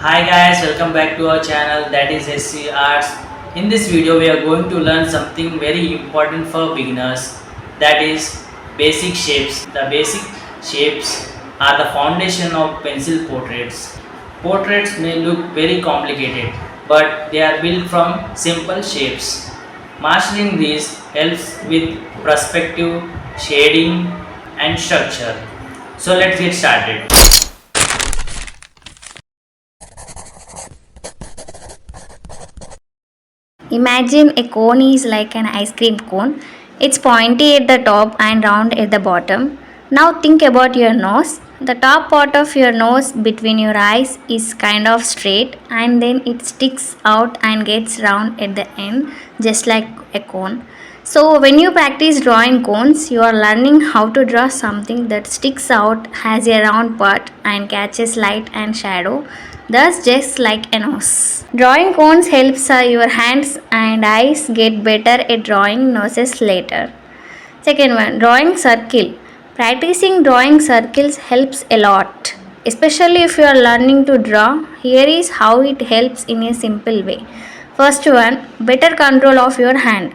Hi guys, welcome back to our channel that is SC Arts. In this video we are going to learn something very important for beginners, that is basic shapes. The basic shapes are the foundation of pencil portraits. Portraits may look very complicated, but they are built from simple shapes. Mastering these helps with perspective, shading and structure. So let's get started. Imagine a cone is like an ice cream cone. It's pointy at the top and round at the bottom. Now think about your nose. The top part of your nose between your eyes is kind of straight and then it sticks out and gets round at the end just like a cone. So when you practice drawing cones, you are learning how to draw something that sticks out, has a round part and catches light and shadow. Thus, just like a nose. Drawing cones helps your hands and eyes get better at drawing noses later. Second one, drawing circle. Practicing drawing circles helps a lot. Especially if you are learning to draw, here is how it helps in a simple way. First one, better control of your hand.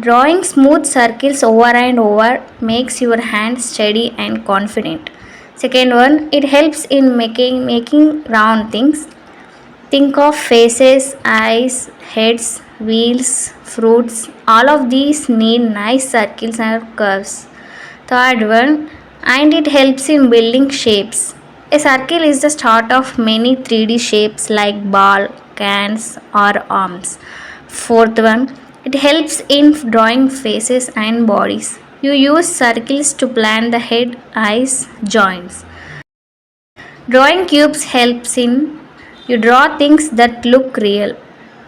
Drawing smooth circles over and over makes your hand steady and confident. Second one, it helps in making round things. Think of faces, eyes, heads, wheels, fruits. All of these need nice circles or curves. Third one, and it helps in building shapes. A circle is the start of many 3D shapes like ball, cans, or arms. Fourth one, it helps in drawing faces and bodies. You use circles to plan the head, eyes, joints. Drawing cubes helps in you draw things that look real.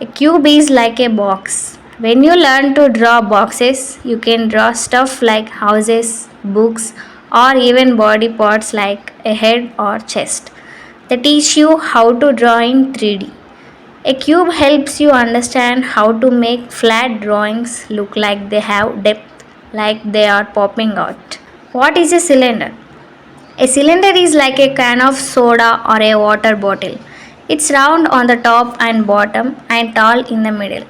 A cube is like a box. When you learn to draw boxes, you can draw stuff like houses, books, or even body parts like a head or chest. They teach you how to draw in 3D. A cube helps you understand how to make flat drawings look like they have depth, like they are popping out. What is a cylinder? A cylinder is like a can of soda or a water bottle. It's round on the top and bottom and tall in the middle.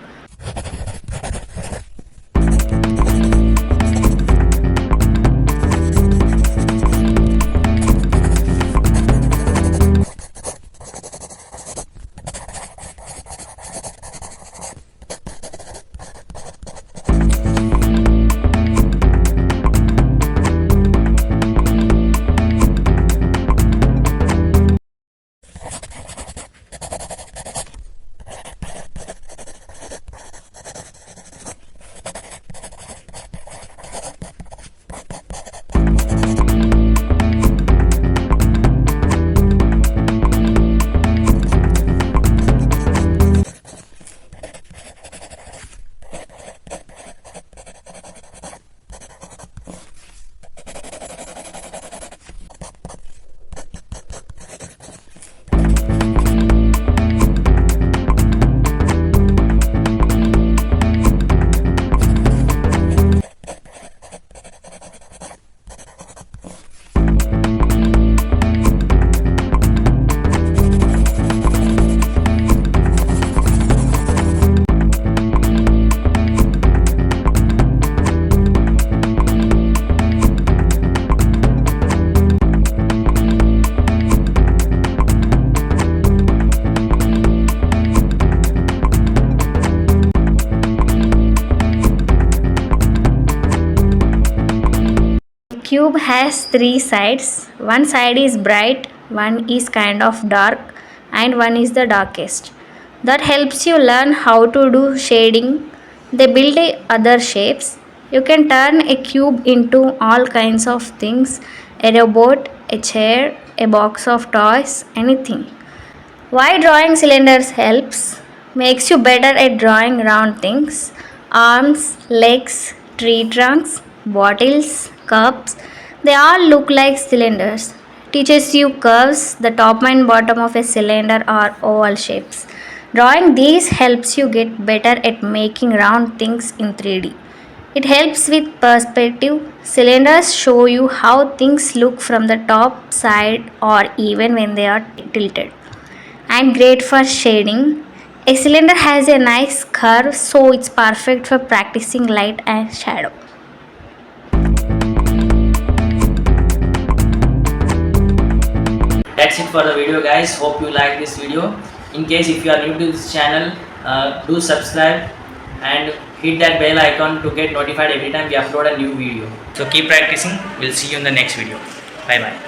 Cube has three sides. One side is bright, one is kind of dark, and one is the darkest. That helps you learn how to do shading. They build other shapes. You can turn a cube into all kinds of things, a robot, a chair, a box of toys, anything. Why drawing cylinders helps? Makes you better at drawing round things. Arms, legs, tree trunks, bottles, cups, they all look like cylinders. Teaches you curves, the top and bottom of a cylinder are oval shapes. Drawing these helps you get better at making round things in 3D. It helps with perspective. Cylinders show you how things look from the top side or even when they are tilted. and great for shading. A cylinder has a nice curve, so it's perfect for practicing light and shadow. That's it for the video, guys. Hope you like this video. In case if you are new to this channel, do subscribe and hit that bell icon to get notified every time we upload a new video. So keep practicing. We'll see you in the next video. Bye bye.